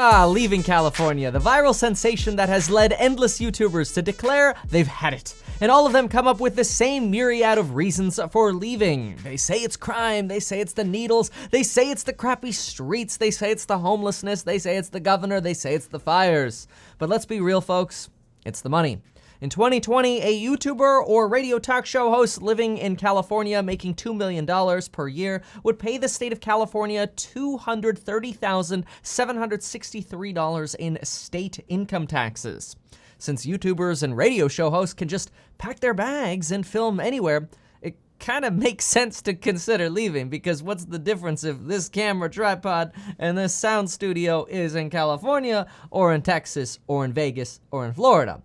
Leaving California, the viral sensation that has led endless YouTubers to declare they've had it. And all of them come up with the same myriad of reasons for leaving. They say it's crime, they say it's the needles, they say it's the crappy streets, they say it's the homelessness, they say it's the governor, they say it's the fires. But let's be real, folks, it's the money. In 2020, a YouTuber or radio talk show host living in California making $2 million per year would pay the state of California $230,763 in state income taxes. Since YouTubers and radio show hosts can just pack their bags and film anywhere, it kind of makes sense to consider leaving, because what's the difference if this camera tripod and this sound studio is in California or in Texas or in Vegas or in Florida?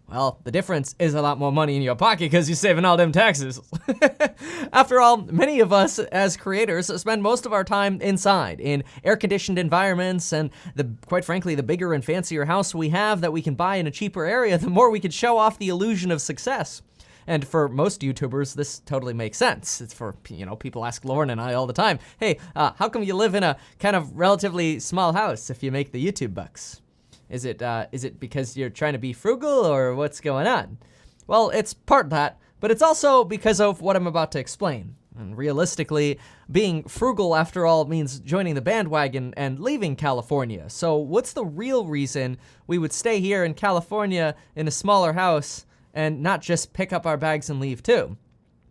Well, the difference is a lot more money in your pocket because you're saving all them taxes. After all, many of us as creators spend most of our time inside in air-conditioned environments, and quite frankly, the bigger and fancier house we have that we can buy in a cheaper area, the more we can show off the illusion of success. And for most YouTubers, this totally makes sense. It's for, people ask Lauren and I all the time, hey, how come you live in a kind of relatively small house if you make the YouTube bucks? Is it because you're trying to be frugal, or what's going on? Well, it's part that, but it's also because of what I'm about to explain. And realistically, being frugal, after all, means joining the bandwagon and leaving California. So what's the real reason we would stay here in California in a smaller house and not just pick up our bags and leave too?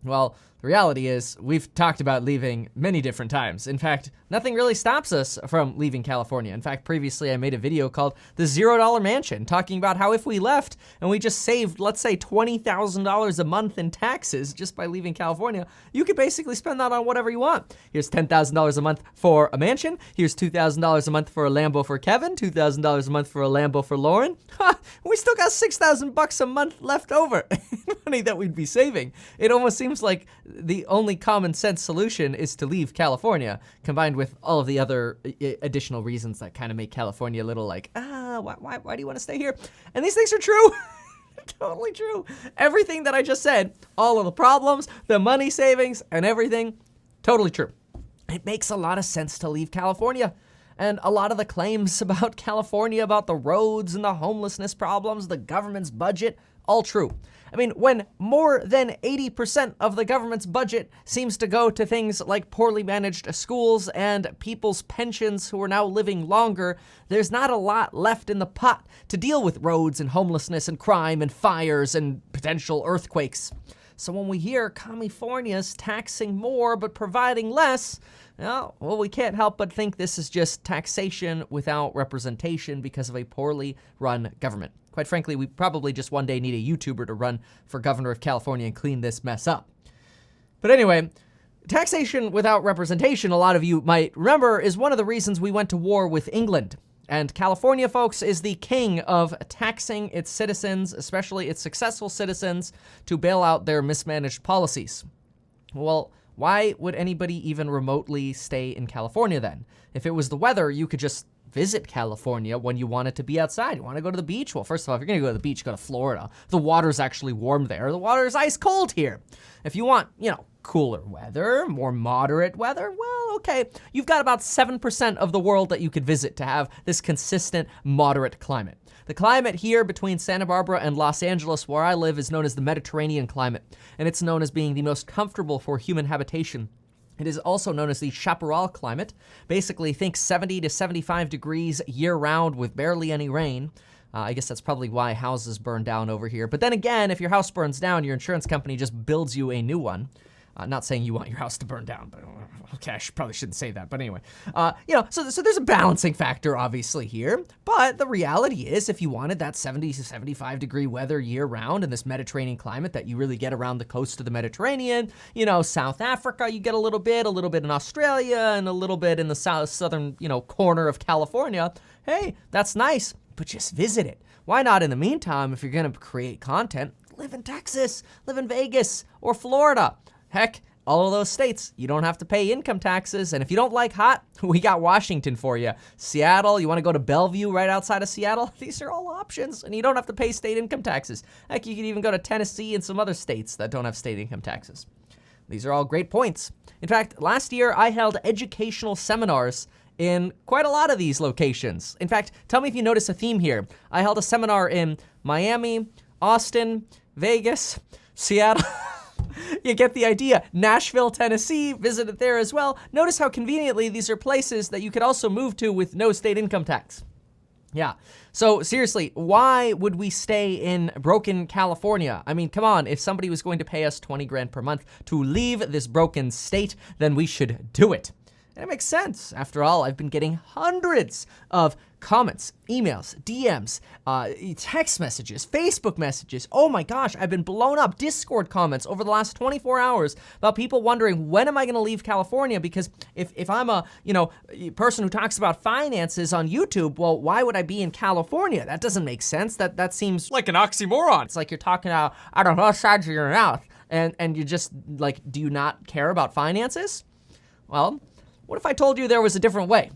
Well, the reality is we've talked about leaving many different times. In fact, nothing really stops us from leaving California. In fact, previously I made a video called The $0 Mansion, talking about how if we left and we just saved, let's say, $20,000 a month in taxes just by leaving California, you could basically spend that on whatever you want. Here's $10,000 a month for a mansion. Here's $2,000 a month for a Lambo for Kevin. $2,000 a month for a Lambo for Lauren. We still got $6,000 a month left over. Money that we'd be saving. It almost seems like the only common sense solution is to leave California, combined with all of the other additional reasons that kind of make California a little like, why do you want to stay here? And these things are true. Totally true. Everything that I just said, all of the problems, the money savings, and everything, totally true. It makes a lot of sense to leave California. And a lot of the claims about California, about the roads and the homelessness problems, the government's budget, all true. I mean, when more than 80% of the government's budget seems to go to things like poorly managed schools and people's pensions who are now living longer, there's not a lot left in the pot to deal with roads and homelessness and crime and fires and potential earthquakes. So when we hear California's taxing more but providing less, well, we can't help but think this is just taxation without representation because of a poorly run government. Quite frankly, we probably just one day need a YouTuber to run for governor of California and clean this mess up. But anyway, taxation without representation, a lot of you might remember, is one of the reasons we went to war with England. And California, folks, is the king of taxing its citizens, especially its successful citizens, to bail out their mismanaged policies. Well, why would anybody even remotely stay in California then? If it was the weather, you could just visit California when you wanted to be outside. You want to go to the beach? Well, first of all, if you're going to go to the beach, go to Florida. The water's actually warm there. The water is ice cold here. If you want, cooler weather, more moderate weather, well, okay. You've got about 7% of the world that you could visit to have this consistent, moderate climate. The climate here between Santa Barbara and Los Angeles, where I live, is known as the Mediterranean climate, and it's known as being the most comfortable for human habitation. It is also known as the Shapiro climate. Basically, think 70 to 75 degrees year-round with barely any rain. I guess that's probably why houses burn down over here. But then again, if your house burns down, your insurance company just builds you a new one. Not saying you want your house to burn down, but okay, probably shouldn't say that. But anyway, so there's a balancing factor obviously here. But the reality is, if you wanted that 70 to 75 degree weather year round in this Mediterranean climate that you really get around the coast of the Mediterranean, South Africa, you get a little bit in Australia, and a little bit in the southern, corner of California. Hey, that's nice, but just visit it. Why not in the meantime, if you're going to create content, live in Texas, live in Vegas, or Florida? Heck, all of those states, you don't have to pay income taxes. And if you don't like hot, we got Washington for you. Seattle, you want to go to Bellevue right outside of Seattle? These are all options, and you don't have to pay state income taxes. Heck, you can even go to Tennessee and some other states that don't have state income taxes. These are all great points. In fact, last year I held educational seminars in quite a lot of these locations. In fact, tell me if you notice a theme here. I held a seminar in Miami, Austin, Vegas, Seattle. You get the idea. Nashville, Tennessee, visited there as well. Notice how conveniently these are places that you could also move to with no state income tax. Yeah. So seriously, why would we stay in broken California? I mean, come on, if somebody was going to pay us 20 grand per month to leave this broken state, then we should do it. And it makes sense. After all, I've been getting hundreds of comments, emails, DMs, text messages, Facebook messages. Oh my gosh, I've been blown up. Discord comments over the last 24 hours about people wondering, when am I going to leave California? Because if I'm a, person who talks about finances on YouTube, well, why would I be in California? That doesn't make sense. That seems like an oxymoron. It's like you're talking out of both sides of your mouth, and you just like, do you not care about finances? Well, what if I told you there was a different way?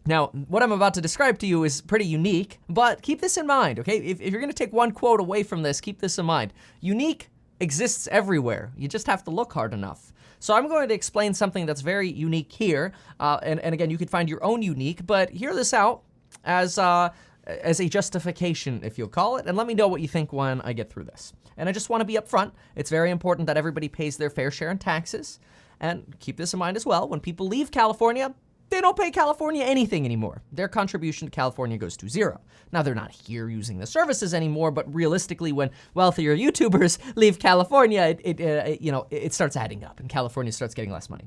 Now, what I'm about to describe to you is pretty unique, but keep this in mind, okay? If you're gonna take one quote away from this, keep this in mind. Unique exists everywhere. You just have to look hard enough. So I'm going to explain something that's very unique here, and again, you could find your own unique, but hear this out as a justification, if you'll call it, and let me know what you think when I get through this. And I just wanna be upfront. It's very important that everybody pays their fair share in taxes. And keep this in mind as well, when people leave California, they don't pay California anything anymore. Their contribution to California goes to zero. Now, they're not here using the services anymore, but realistically, when wealthier YouTubers leave California, it starts adding up and California starts getting less money.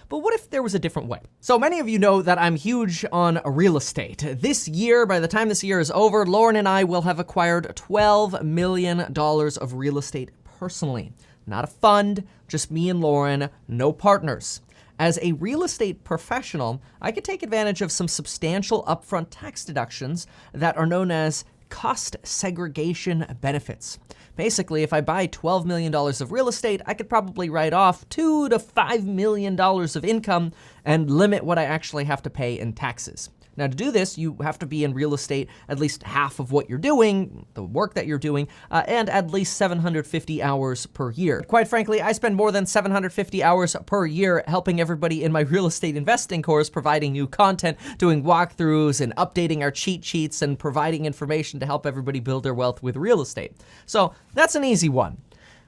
But what if there was a different way? So many of you know that I'm huge on real estate. This year, by the time this year is over, Lauren and I will have acquired $12 million of real estate personally. Not a fund, just me and Lauren, no partners. As a real estate professional, I could take advantage of some substantial upfront tax deductions that are known as cost segregation benefits. Basically, if I buy $12 million of real estate, I could probably write off $2 to $5 million of income and limit what I actually have to pay in taxes. Now, to do this, you have to be in real estate at least half of what you're doing, the work that you're doing, and at least 750 hours per year. Quite frankly, I spend more than 750 hours per year helping everybody in my real estate investing course, providing new content, doing walkthroughs, and updating our cheat sheets, and providing information to help everybody build their wealth with real estate. So that's an easy one.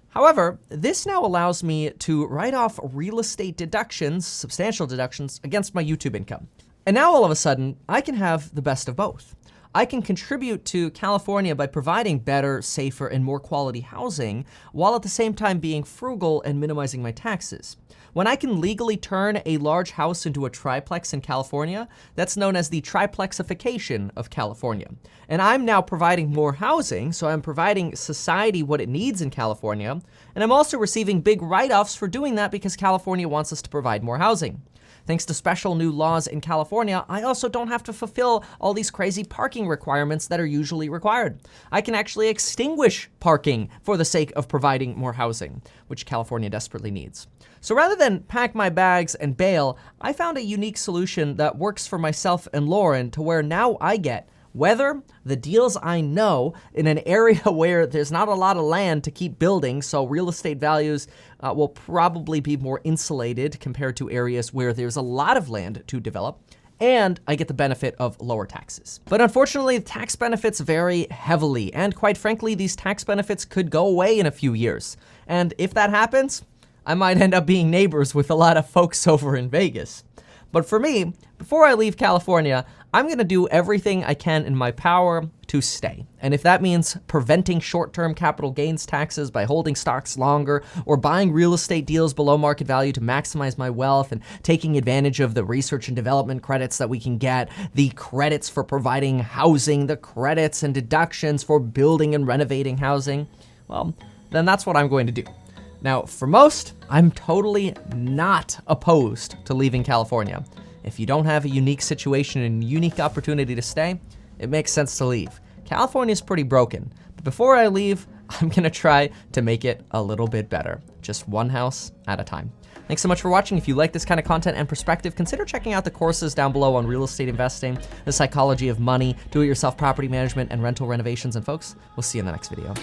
However, this now allows me to write off real estate deductions, substantial deductions, against my YouTube income. And now all of a sudden, I can have the best of both. I can contribute to California by providing better, safer, and more quality housing, while at the same time being frugal and minimizing my taxes. When I can legally turn a large house into a triplex in California, that's known as the triplexification of California. And I'm now providing more housing, so I'm providing society what it needs in California, and I'm also receiving big write-offs for doing that because California wants us to provide more housing. Thanks to special new laws in California, I also don't have to fulfill all these crazy parking requirements that are usually required. I can actually extinguish parking for the sake of providing more housing, which California desperately needs. So rather than pack my bags and bail, I found a unique solution that works for myself and Lauren to where now I get weather, the deals I know, in an area where there's not a lot of land to keep building, so real estate values will probably be more insulated compared to areas where there's a lot of land to develop, and I get the benefit of lower taxes. But unfortunately, the tax benefits vary heavily, and quite frankly, these tax benefits could go away in a few years. And if that happens, I might end up being neighbors with a lot of folks over in Vegas. But for me, before I leave California, I'm gonna do everything I can in my power to stay. And if that means preventing short-term capital gains taxes by holding stocks longer, or buying real estate deals below market value to maximize my wealth, and taking advantage of the research and development credits that we can get, the credits for providing housing, the credits and deductions for building and renovating housing, well, then that's what I'm going to do. Now, for most, I'm totally not opposed to leaving California. If you don't have a unique situation and unique opportunity to stay, it makes sense to leave. California's pretty broken, but before I leave, I'm gonna try to make it a little bit better, just one house at a time. Thanks so much for watching. If you like this kind of content and perspective, consider checking out the courses down below on real estate investing, the psychology of money, do-it-yourself property management, and rental renovations. And folks, we'll see you in the next video.